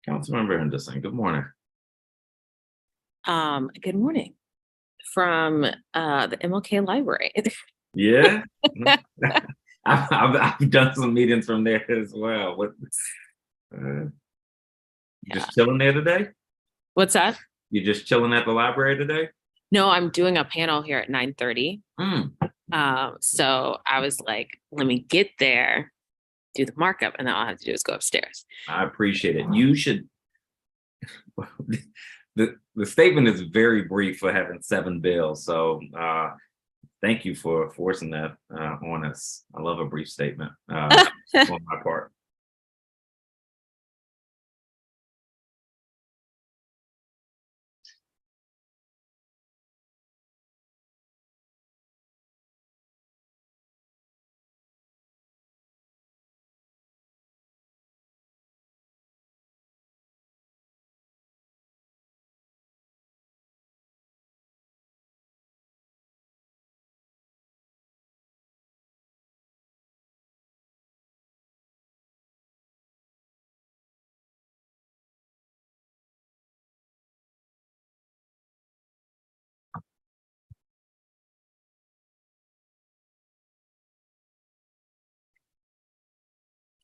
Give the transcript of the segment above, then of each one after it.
Councilmember Henderson, good morning. Good morning from the MLK Library. Yeah, I've done some meetings from there as well. Uh, Yeah. just chilling there today? What's that? You just chilling at the library today? No, I'm doing a panel here at 9:30. Mm, So I was like, let me get there, do the markup, and then all I have to do is go upstairs. I appreciate it. You should. The statement is very brief for having 7 bills, so thank you for forcing that on us. I love a brief statement on my part.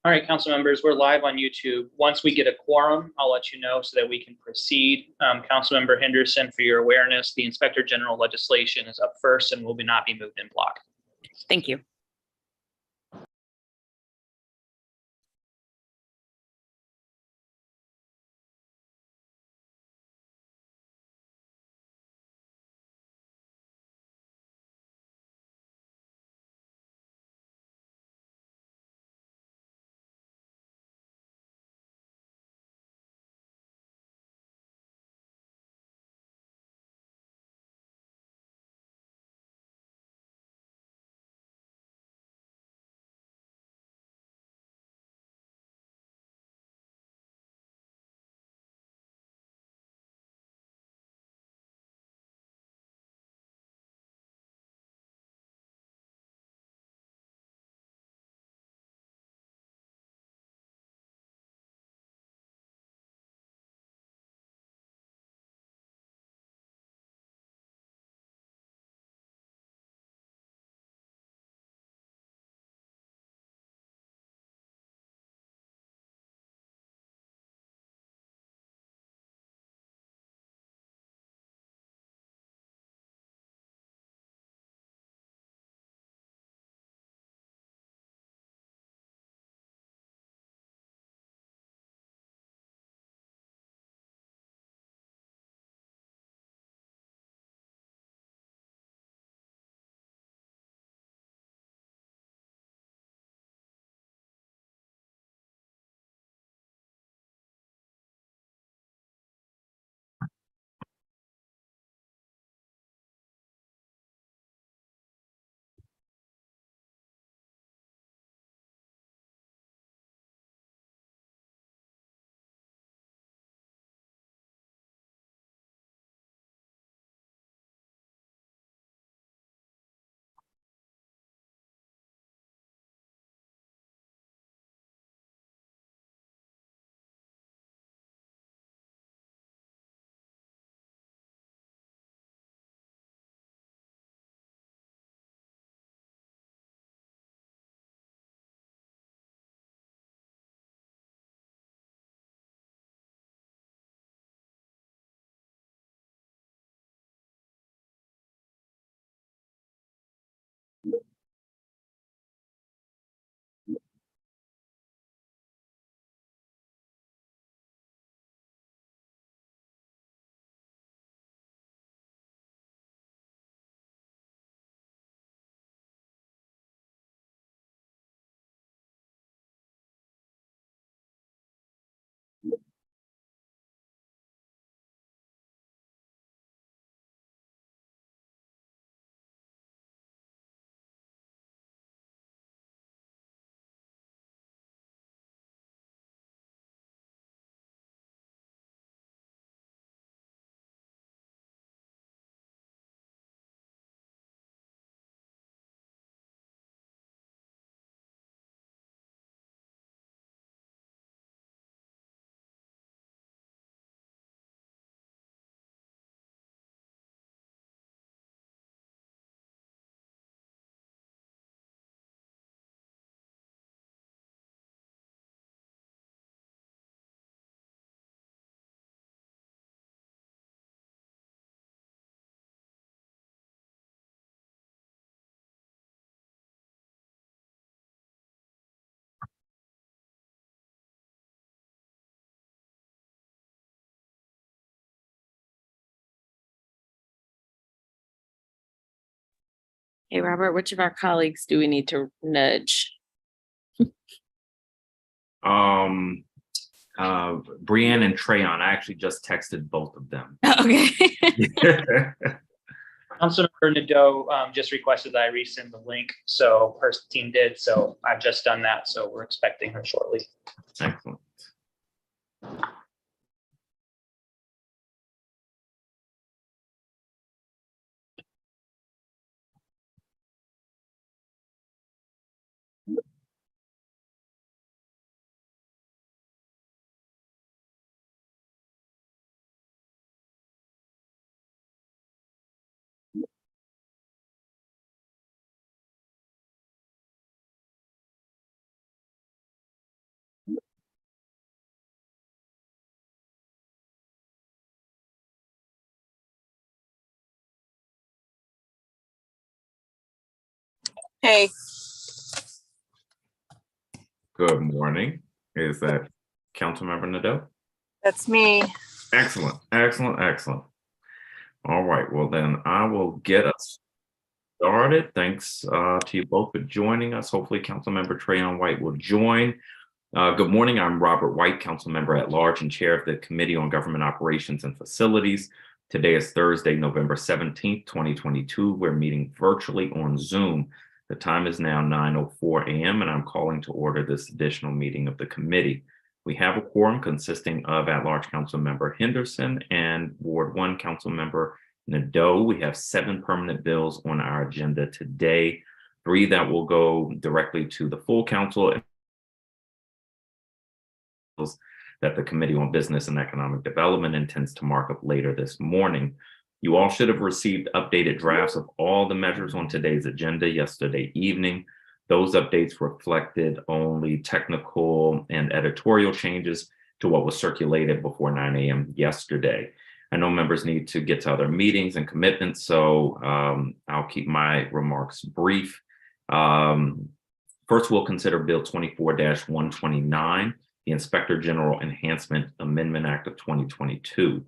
All right, council members, we're live on YouTube. Once we get a quorum, I'll let you know so that we can proceed. Councilmember Henderson, for your awareness, the Inspector General legislation is up first and will not be moved in block. Thank you. Hey, Robert, which of our colleagues do we need to nudge? Brianne and Trayon, I actually just texted both of them. Okay. Councilmember Nadeau just requested that I resend the link, so her team did, so I've just done that, so we're expecting her shortly. Excellent. Hey, Good morning. Is that Councilmember Nadeau? that's me. Excellent, excellent, excellent. All right, well then I will get us started. Thanks to you both for joining us. Hopefully Councilmember Trayon White will join. Good morning, I'm Robert White, Councilmember at Large and Chair of the Committee on Government Operations and Facilities. Today is Thursday, November 17th, 2022. We're meeting virtually on Zoom. The time is now 9:04 a.m. and I'm calling to order this additional meeting of the committee. We have a quorum consisting of at-large Councilmember Henderson and Ward 1 Councilmember Nadeau. We have 7 permanent bills on our agenda today, 3 that will go directly to the full council that the Committee on Business and Economic Development intends to mark up later this morning. You all should have received updated drafts of all the measures on today's agenda yesterday evening. Those updates reflected only technical and editorial changes to what was circulated before 9 a.m. yesterday. I know members need to get to other meetings and commitments, so I'll keep my remarks brief. First, we'll consider Bill 24-129, the Inspector General Enhancement Amendment Act of 2022.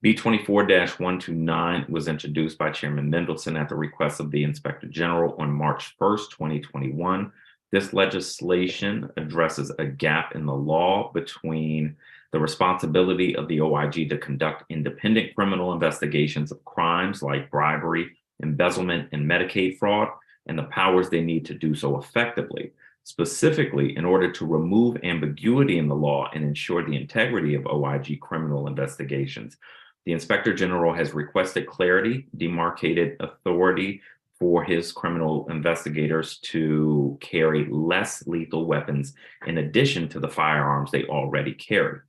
B 24-129 was introduced by Chairman Mendelson at the request of the Inspector General on March 1st, 2021. This legislation addresses a gap in the law between the responsibility of the OIG to conduct independent criminal investigations of crimes like bribery, embezzlement, and Medicaid fraud, and the powers they need to do so effectively. Specifically, in order to remove ambiguity in the law and ensure the integrity of OIG criminal investigations, the Inspector General has requested clarity, demarcated authority for his criminal investigators to carry less lethal weapons in addition to the firearms they already carry,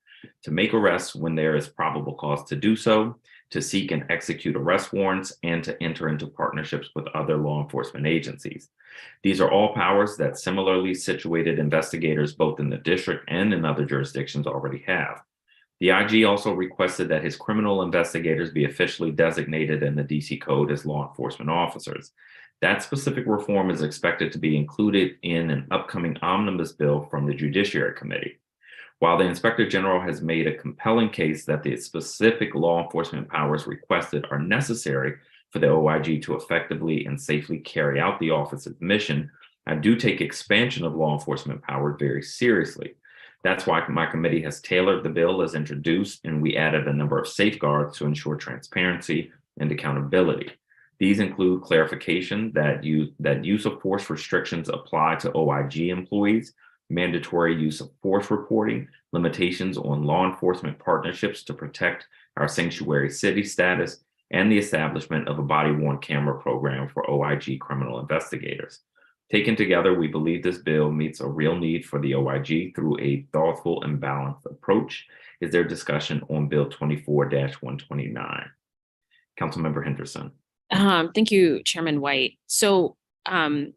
to make arrests when there is probable cause to do so, to seek and execute arrest warrants, and to enter into partnerships with other law enforcement agencies. These are all powers that similarly situated investigators both in the district and in other jurisdictions already have. The IG also requested that his criminal investigators be officially designated in the DC Code as law enforcement officers. That specific reform is expected to be included in an upcoming omnibus bill from the Judiciary Committee. While the Inspector General has made a compelling case that the specific law enforcement powers requested are necessary for the OIG to effectively and safely carry out the office's mission, I do take expansion of law enforcement power very seriously. That's why my committee has tailored the bill as introduced, and we added a number of safeguards to ensure transparency and accountability. These include clarification that use of force restrictions apply to OIG employees, mandatory use of force reporting, limitations on law enforcement partnerships to protect our sanctuary city status, and the establishment of a body-worn camera program for OIG criminal investigators. Taken together, we believe this bill meets a real need for the OIG through a thoughtful and balanced approach. Is there discussion on Bill 24-129? Councilmember Henderson. Thank you, Chairman White. So in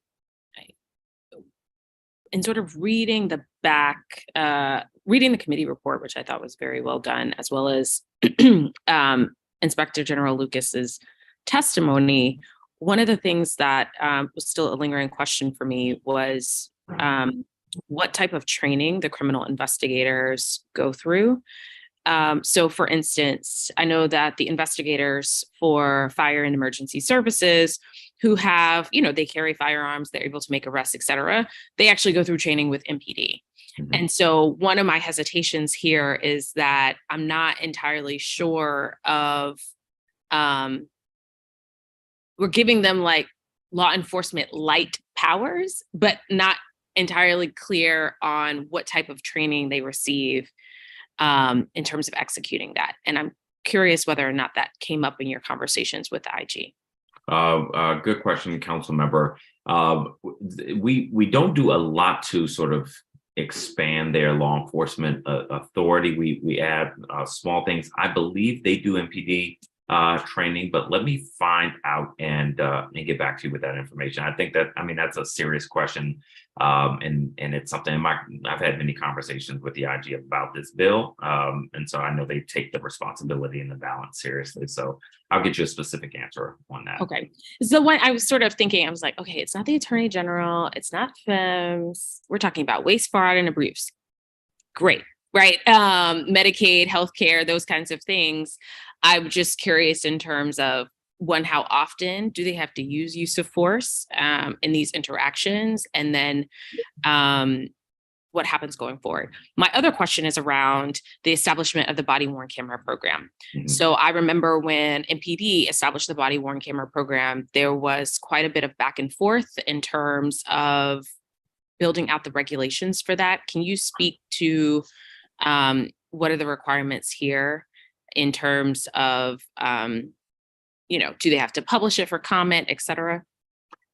sort of reading the committee report, which I thought was very well done, as well as Inspector General Lucas's testimony, one of the things that was still a lingering question for me was what type of training the criminal investigators go through. So for instance, I know that the investigators for fire and emergency services who have, they carry firearms, they're able to make arrests, et cetera, they actually go through training with MPD. Mhm. And so one of my hesitations here is that I'm not entirely sure of, we're giving them like law enforcement light powers, but not entirely clear on what type of training they receive in terms of executing that. And I'm curious whether or not that came up in your conversations with the IG. Good question, council member. We don't do a lot to sort of expand their law enforcement authority. We add small things. I believe they do MPD training, but let me find out and get back to you with that information. I think that's a serious question, and it's something I've had many conversations with the IG about this bill, and so I know they take the responsibility and the balance seriously. So I'll get you a specific answer on that. Okay. So when I was sort of thinking, I was like, okay, it's not the Attorney General, it's not FEMS. We're talking about waste, fraud, and abuse. Great, right? Medicaid, healthcare, those kinds of things. I'm just curious in terms of one, how often do they have to use of force in these interactions? And then what happens going forward? My other question is around the establishment of the body worn camera program. Mhm. So I remember when MPD established the body worn camera program, there was quite a bit of back and forth in terms of building out the regulations for that. Can you speak to what are the requirements here in terms of, do they have to publish it for comment, et cetera?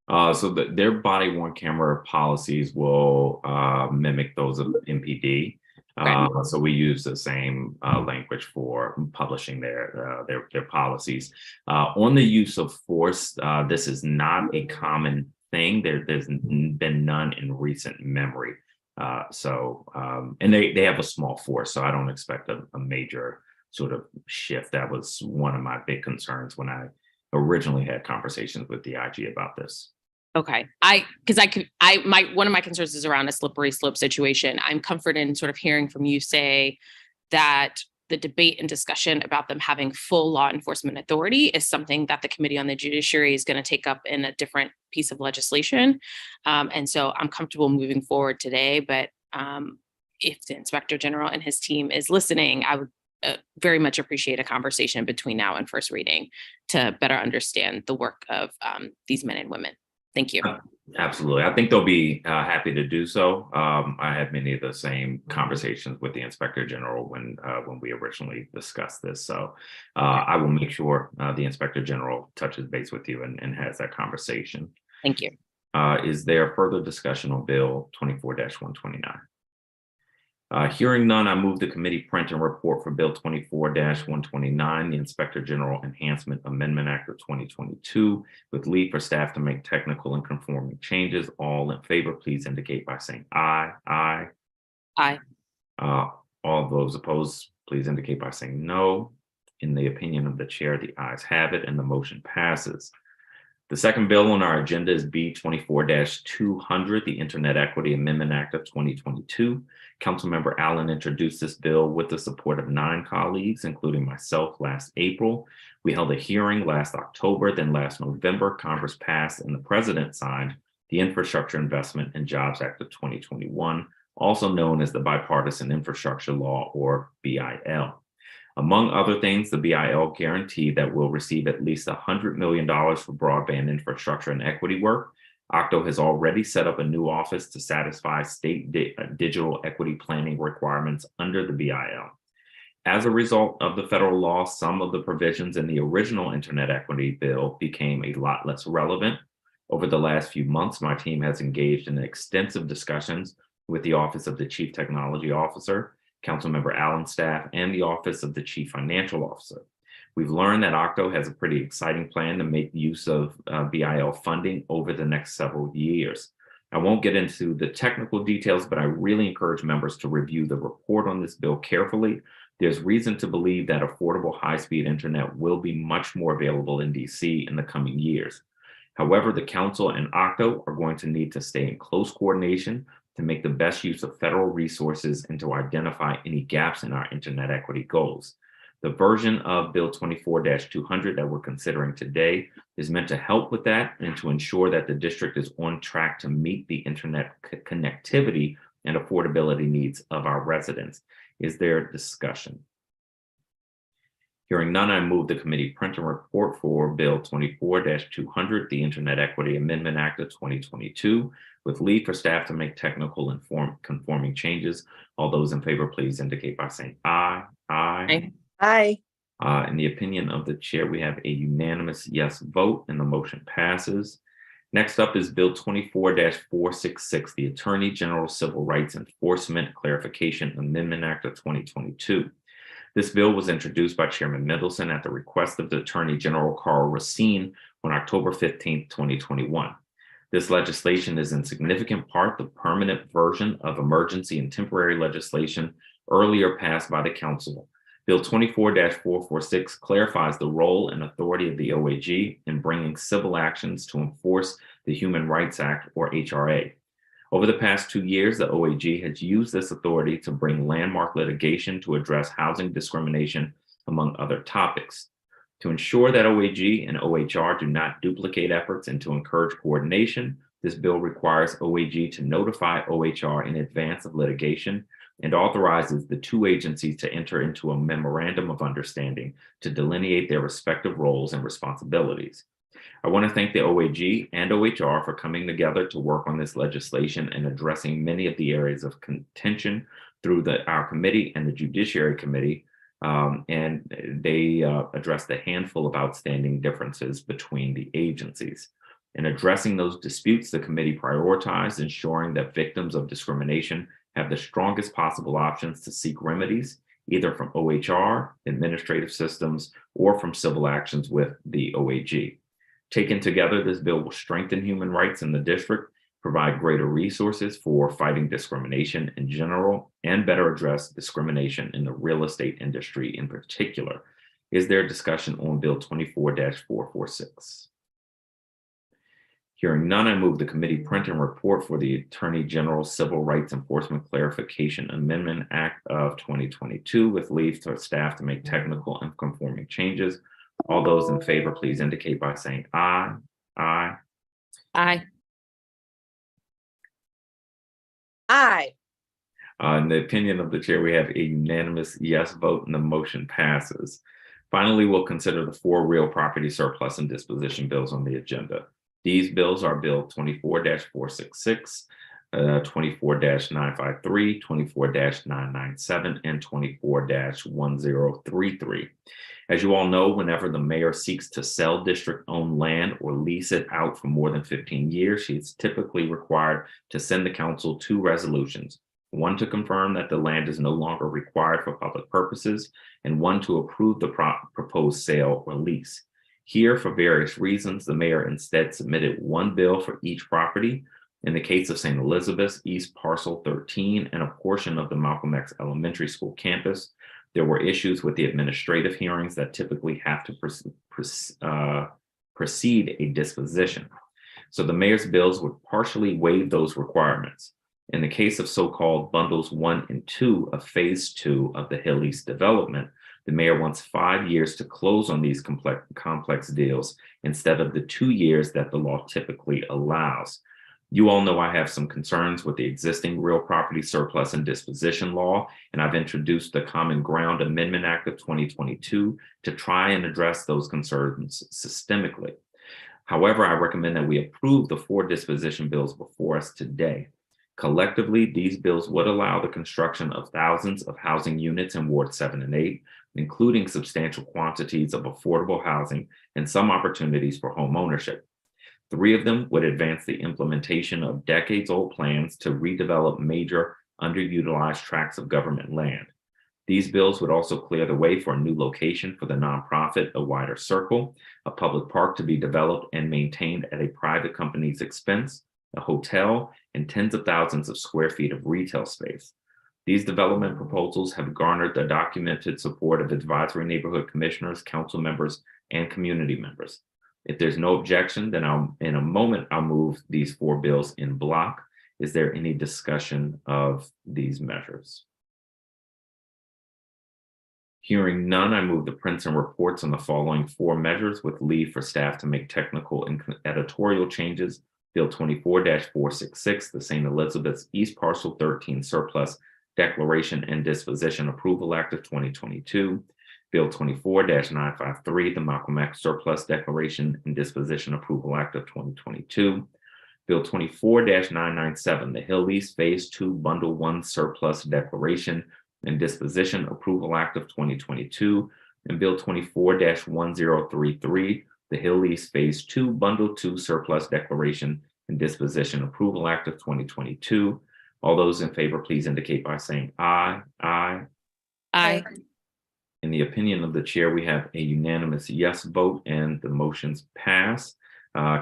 So their body worn camera policies will mimic those of MPD. Okay. So we use the same language for publishing their policies. On the use of force, this is not a common thing. There's been none in recent memory. And they have a small force, so I don't expect a major sort of shift. That was one of my big concerns when I originally had conversations with the IG about this. Okay. One of my concerns is around a slippery slope situation. I'm comforted in sort of hearing from you say that the debate and discussion about them having full law enforcement authority is something that the Committee on the Judiciary is going to take up in a different piece of legislation. And so I'm comfortable moving forward today, but if the Inspector General and his team is listening, I would very much appreciate a conversation between now and first reading to better understand the work of these men and women. Thank you. Absolutely. I think they'll be happy to do so. I had many of the same conversations with the Inspector General when we originally discussed this. So I will make sure the Inspector General touches base with you and has that conversation. Thank you. Is there further discussion on Bill 24-129? Hearing none, I move the committee print and report for Bill 24-129, the Inspector General Enhancement Amendment Act of 2022, with leave for staff to make technical and conforming changes. All in favor, please indicate by saying aye. Aye. Aye. All those opposed, please indicate by saying no. In the opinion of the chair, the ayes have it and the motion passes. The second bill on our agenda is B 24-200, the Internet Equity Amendment Act of 2022. Councilmember Allen introduced this bill with the support of 9 colleagues, including myself, last April. We held a hearing last October, then last November, Congress passed and the president signed the Infrastructure Investment and Jobs Act of 2021, also known as the Bipartisan Infrastructure Law, or BIL. Among other things, the BIL guaranteed that we'll receive at least $100 million for broadband infrastructure and equity work. Octo has already set up a new office to satisfy state digital equity planning requirements under the BIL. As a result of the federal law, some of the provisions in the original Internet Equity Bill became a lot less relevant. Over the last few months, my team has engaged in extensive discussions with the Office of the Chief Technology Officer, Councilmember Allen's staff, and the Office of the Chief Financial Officer. We've learned that Octo has a pretty exciting plan to make use of BIL funding over the next several years. I won't get into the technical details, but I really encourage members to review the report on this bill carefully. There's reason to believe that affordable high-speed internet will be much more available in DC in the coming years. However, the council and Octo are going to need to stay in close coordination to make the best use of federal resources and to identify any gaps in our internet equity goals. The version of Bill 24-200 that we're considering today is meant to help with that and to ensure that the district is on track to meet the internet connectivity and affordability needs of our residents. Is there discussion? Hearing none, I move the committee print and report for Bill 24-200, the Internet Equity Amendment Act of 2022, with leave for staff to make technical and conforming changes. All those in favor, please indicate by saying aye. Aye. Aye. In the opinion of the chair, we have a unanimous yes vote and the motion passes. Next up is Bill 24-466, the Attorney General Civil Rights Enforcement Clarification Amendment Act of 2022. This bill was introduced by Chairman Mendelson at the request of the Attorney General Carl Racine on October 15, 2021. This legislation is in significant part the permanent version of emergency and temporary legislation earlier passed by the council. Bill 24-446 clarifies the role and authority of the OAG in bringing civil actions to enforce the Human Rights Act, or HRA. Over the past 2 years, the OAG has used this authority to bring landmark litigation to address housing discrimination, among other topics. To ensure that OAG and OHR do not duplicate efforts and to encourage coordination, this bill requires OAG to notify OHR in advance of litigation and authorizes the two agencies to enter into a memorandum of understanding to delineate their respective roles and responsibilities. I want to thank the OAG and OHR for coming together to work on this legislation and addressing many of the areas of contention through our committee and the Judiciary Committee. And they addressed a handful of outstanding differences between the agencies. In addressing those disputes, the committee prioritized ensuring that victims of discrimination have the strongest possible options to seek remedies, either from OHR, administrative systems, or from civil actions with the OAG. Taken together, this bill will strengthen human rights in the district, provide greater resources for fighting discrimination in general, and better address discrimination in the real estate industry in particular. Is there discussion on Bill 24-446? Hearing none, I move the committee print and report for the Attorney General Civil Rights Enforcement Clarification Amendment Act of 2022 with leave to staff to make technical and conforming changes. All those in favor, please indicate by saying aye. Aye. Aye. Aye. In the opinion of the chair, we have a unanimous yes vote and the motion passes. Finally, we'll consider the 4 real property surplus and disposition bills on the agenda. These bills are Bill 24-466, 24-953, 24-997, and 24-1033. As you all know, whenever the mayor seeks to sell district-owned land or lease it out for more than 15 years, she is typically required to send the council 2 resolutions, one to confirm that the land is no longer required for public purposes, and one to approve the proposed sale or lease. Here, for various reasons, the mayor instead submitted 1 bill for each property. In the case of St. Elizabeth's, East Parcel 13, and a portion of the Malcolm X Elementary School campus, there were issues with the administrative hearings that typically have to precede a disposition. So the mayor's bills would partially waive those requirements. In the case of so-called bundles 1 and 2 of phase 2 of the Hill East development, the mayor wants 5 years to close on these complex deals instead of the 2 years that the law typically allows. You all know I have some concerns with the existing real property surplus and disposition law, and I've introduced the Common Ground Amendment Act of 2022 to try and address those concerns systemically. However, I recommend that we approve the 4 disposition bills before us today. Collectively, these bills would allow the construction of thousands of housing units in Ward 7 and 8, including substantial quantities of affordable housing and some opportunities for home ownership. 3 of them would advance the implementation of decades-old plans to redevelop major underutilized tracts of government land. These bills would also clear the way for a new location for the nonprofit A Wider Circle, a public park to be developed and maintained at a private company's expense, a hotel, and tens of thousands of square feet of retail space. These development proposals have garnered the documented support of advisory neighborhood commissioners, council members, and community members. If there's no objection, then in a moment, I'll move these 4 bills in block. Is there any discussion of these measures? Hearing none, I move the prints and reports on the following 4 measures with leave for staff to make technical and editorial changes. Bill 24-466, the St. Elizabeth's East Parcel 13 Surplus Declaration and Disposition Approval Act of 2022. Bill 24-953, the Malcolm X Surplus Declaration and Disposition Approval Act of 2022. Bill 24-997, the Hill East Phase 2 Bundle 1 Surplus Declaration and Disposition Approval Act of 2022, and Bill 24-1033, the Hill East Phase 2 Bundle 2 Surplus Declaration and Disposition Approval Act of 2022. All those in favor, please indicate by saying aye. Aye. Aye. In the opinion of the chair, we have a unanimous yes vote and the motions pass.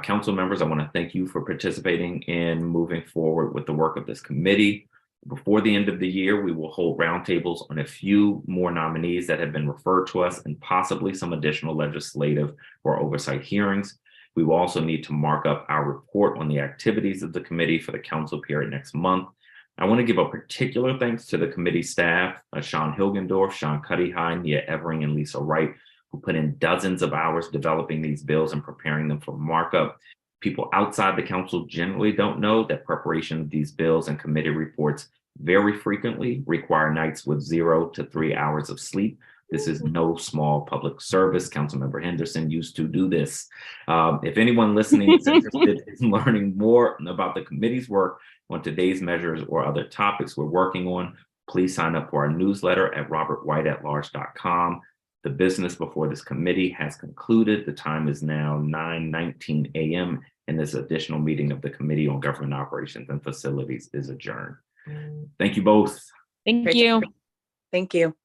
Council members, I want to thank you for participating in moving forward with the work of this committee. Before the end of the year, we will hold roundtables on a few more nominees that have been referred to us and possibly some additional legislative or oversight hearings. We will also need to mark up our report on the activities of the committee for the council period next month. I want to give a particular thanks to the committee staff, Sean Hilgendorf, Sean Cuddihigh, Nia Evering, and Lisa Wright, who put in dozens of hours developing these bills and preparing them for markup. People outside the council generally don't know that preparation of these bills and committee reports very frequently require nights with 0 to 3 hours of sleep. This is no small public service. Councilmember Henderson used to do this. If anyone listening is interested in learning more about the committee's work on today's measures or other topics we're working on, please sign up for our newsletter at robertwhiteatlarge.com. The business before this committee has concluded. The time is now 9:19 a.m. and this additional meeting of the Committee on Government Operations and Facilities is adjourned. Thank you both. Thank Great. you. Thank you.